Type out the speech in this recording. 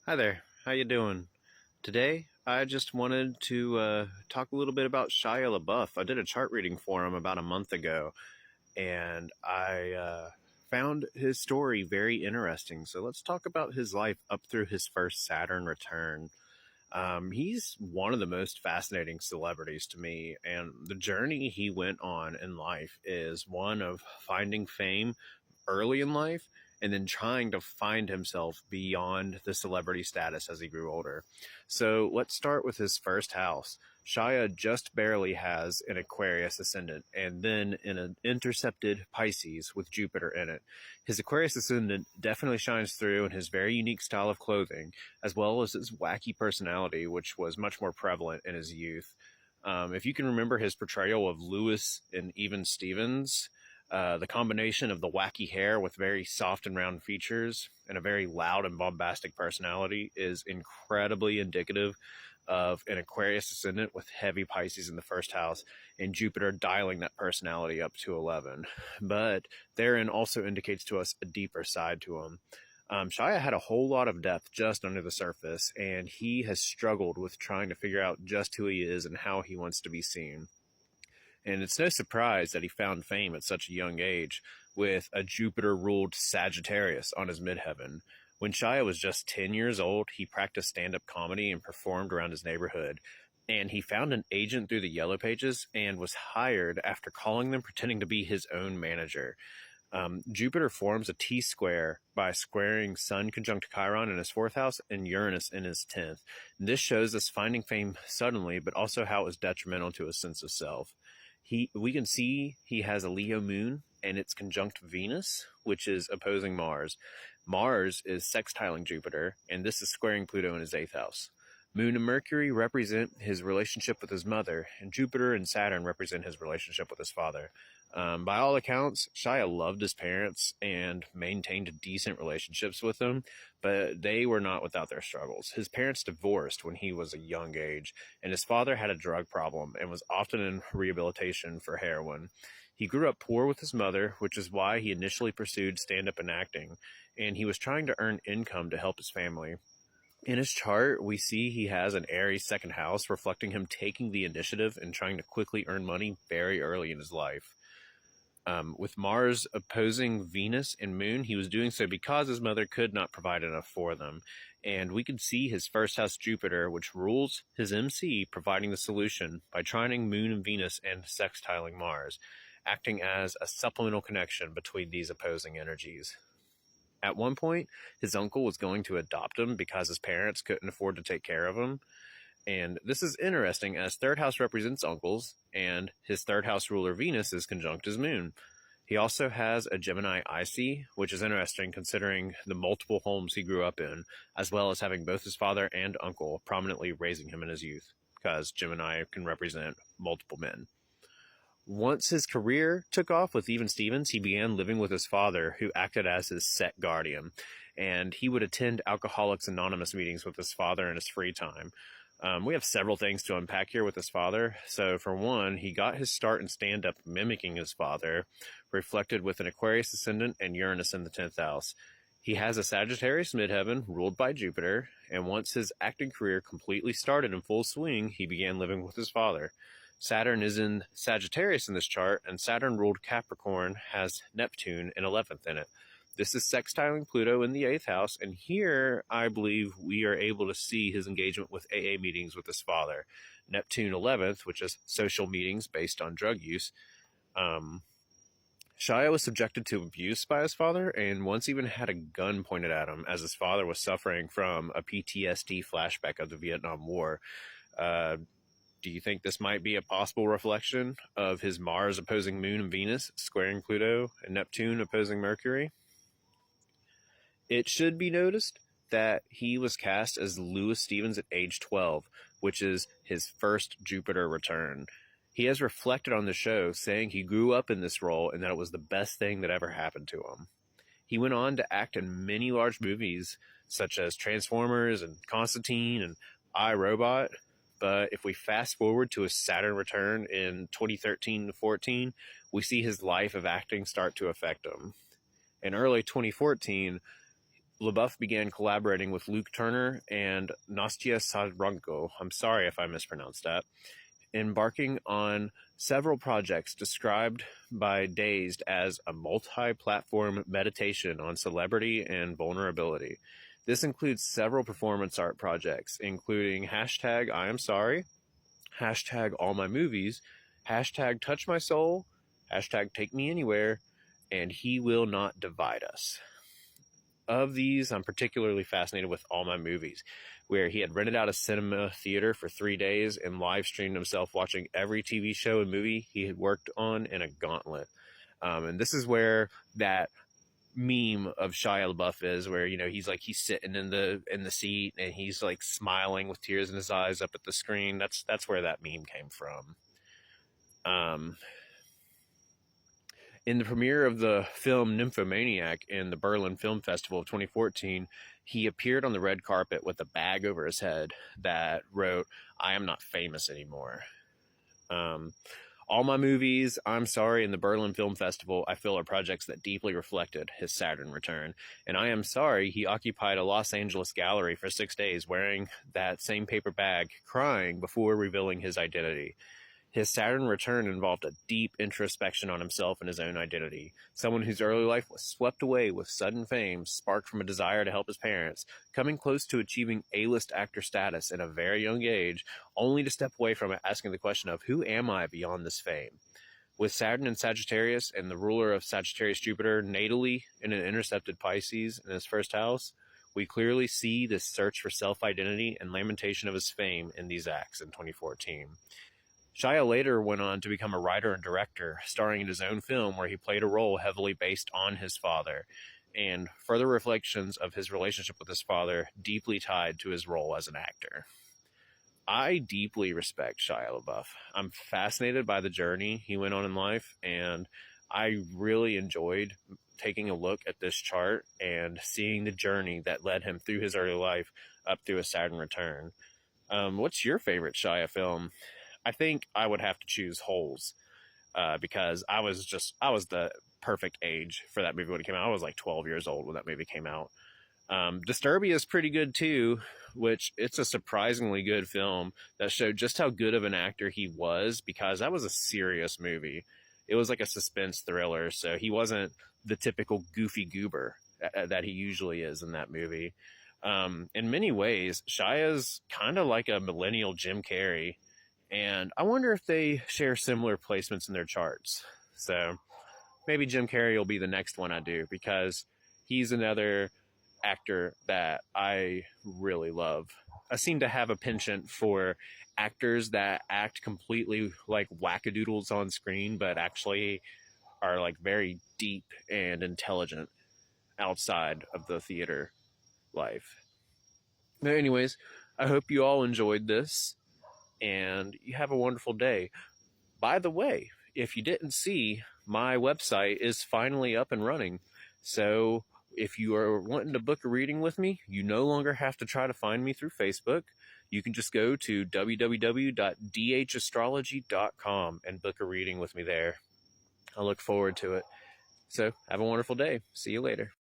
Hi there, how you doing? Today, I just wanted to talk a little bit about Shia Lebouf. I did a chart reading for him about a month ago, and I found his story very interesting. So let's talk about his life up through his first Saturn return. He's one of the most fascinating celebrities to me, and the journey he went on in life is one of finding fame early in life and then trying to find himself beyond the celebrity status as he grew older. So let's start with his first house. Shia just barely has an Aquarius ascendant and then an intercepted Pisces with Jupiter in it. His Aquarius ascendant definitely shines through in his very unique style of clothing, as well as his wacky personality, which was much more prevalent in his youth. If you can remember his portrayal of Lewis and even Stevens, the combination of the wacky hair with very soft and round features and a very loud and bombastic personality is incredibly indicative of an Aquarius ascendant with heavy Pisces in the first house and Jupiter dialing that personality up to 11. But therein also indicates to us a deeper side to him. Shia had a whole lot of depth just under the surface, and he has struggled with trying to figure out just who he is and how he wants to be seen. And it's no surprise that he found fame at such a young age with a Jupiter ruled Sagittarius on his midheaven. When Shia was just 10 years old, he practiced stand up comedy and performed around his neighborhood. And he found an agent through the Yellow Pages and was hired after calling them pretending to be his own manager. Jupiter forms a T square by squaring Sun conjunct Chiron in his fourth house and Uranus in his 10th. This shows us finding fame suddenly, but also how it was detrimental to his sense of self. We can see he has a Leo moon and it's conjunct Venus, which is opposing Mars. Mars is sextiling Jupiter, and this is squaring Pluto in his 8th house. Moon and Mercury represent his relationship with his mother, and Jupiter and Saturn represent his relationship with his father. By all accounts, Shia loved his parents and maintained decent relationships with them, but they were not without their struggles. His parents divorced when he was a young age, and his father had a drug problem and was often in rehabilitation for heroin. He grew up poor with his mother, which is why he initially pursued stand-up and acting, and he was trying to earn income to help his family. In his chart, we see he has an Aries second house, reflecting him taking the initiative and trying to quickly earn money very early in his life. With Mars opposing Venus and Moon, he was doing so because his mother could not provide enough for them. And we could see his first house Jupiter, which rules his MC, providing the solution by trining Moon and Venus and sextiling Mars, acting as a supplemental connection between these opposing energies. At one point, his uncle was going to adopt him because his parents couldn't afford to take care of him. And this is interesting as third house represents uncles, and his third house ruler Venus is conjunct his moon. He also has a Gemini IC, which is interesting considering the multiple homes he grew up in, as well as having both his father and uncle prominently raising him in his youth, because Gemini can represent multiple men. Once his career took off with Even Stevens, he began living with his father, who acted as his set guardian, and he would attend Alcoholics Anonymous meetings with his father in his free time. We have several things to unpack here with his father. So, for one, he got his start in stand up mimicking his father, reflected with an Aquarius ascendant and Uranus in the 10th house. He has a Sagittarius midheaven ruled by Jupiter, and once his acting career completely started in full swing, he began living with his father. Saturn is in Sagittarius in this chart, and Saturn ruled Capricorn has Neptune in 11th in it. This is sextiling Pluto in the 8th house, and here I believe we are able to see his engagement with AA meetings with his father. Neptune 11th, which is social meetings based on drug use. Shia was subjected to abuse by his father and once even had a gun pointed at him as his father was suffering from a PTSD flashback of the Vietnam War. Do you think this might be a possible reflection of his Mars opposing Moon and Venus, squaring Pluto, and Neptune opposing Mercury? It should be noticed that he was cast as Lewis Stevens at age 12, which is his first Jupiter return. He has reflected on the show, saying he grew up in this role and that it was the best thing that ever happened to him. He went on to act in many large movies, such as Transformers and Constantine and I, Robot. But if we fast forward to his Saturn return in 2013-14, we see his life of acting start to affect him. In early 2014, Lebouf began collaborating with Luke Turner and Nastia Sadranko. I'm sorry if I mispronounced that. Embarking on several projects described by Dazed as a multi-platform meditation on celebrity and vulnerability. This includes several performance art projects, including hashtag I Am Sorry, hashtag All My Movies, hashtag Touch My Soul, hashtag Take Me Anywhere, and He Will Not Divide Us. Of these, I'm particularly fascinated with All My Movies, where he had rented out a cinema theater for 3 days and live streamed himself watching every TV show and movie he had worked on in a gauntlet. And this is where that meme of Shia Lebouf is, where he's sitting in the seat and he's like smiling with tears in his eyes up at the screen. That's where that meme came from. In the premiere of the film Nymphomaniac in the Berlin Film Festival of 2014, he appeared on the red carpet with a bag over his head that wrote, "I am not famous anymore." All My Movies, I'm Sorry, and the Berlin Film Festival, I feel, are projects that deeply reflected his Saturn return. And I Am Sorry, he occupied a Los Angeles gallery for 6 days wearing that same paper bag, crying before revealing his identity. His Saturn return involved a deep introspection on himself and his own identity. Someone whose early life was swept away with sudden fame, sparked from a desire to help his parents, coming close to achieving A-list actor status at a very young age, only to step away from it asking the question of, who am I beyond this fame? With Saturn in Sagittarius and the ruler of Sagittarius Jupiter natally in an intercepted Pisces in his first house, we clearly see this search for self-identity and lamentation of his fame in these acts in 2014. Shia later went on to become a writer and director, starring in his own film where he played a role heavily based on his father, and further reflections of his relationship with his father deeply tied to his role as an actor. I deeply respect Shia LaBeouf. I'm fascinated by the journey he went on in life, and I really enjoyed taking a look at this chart and seeing the journey that led him through his early life up through a Saturn return. What's your favorite Shia film? I think I would have to choose Holes, because I was the perfect age for that movie when it came out. I was like 12 years old when that movie came out. Disturbia is pretty good too, which it's a surprisingly good film that showed just how good of an actor he was, because that was a serious movie. It was like a suspense thriller, so he wasn't the typical goofy goober that he usually is in that movie. In many ways, Shia's kind of like a millennial Jim Carrey, and I wonder if they share similar placements in their charts. So maybe Jim Carrey will be the next one I do, because he's another actor that I really love. I seem to have a penchant for actors that act completely like wackadoodles on screen, but actually are like very deep and intelligent outside of the theater life. But anyways, I hope you all enjoyed this, and you have a wonderful day. By the way, if you didn't see, my website is finally up and running. So if you are wanting to book a reading with me, you no longer have to try to find me through Facebook. You can just go to www.dhastrology.com and book a reading with me there. I look forward to it. So have a wonderful day. See you later.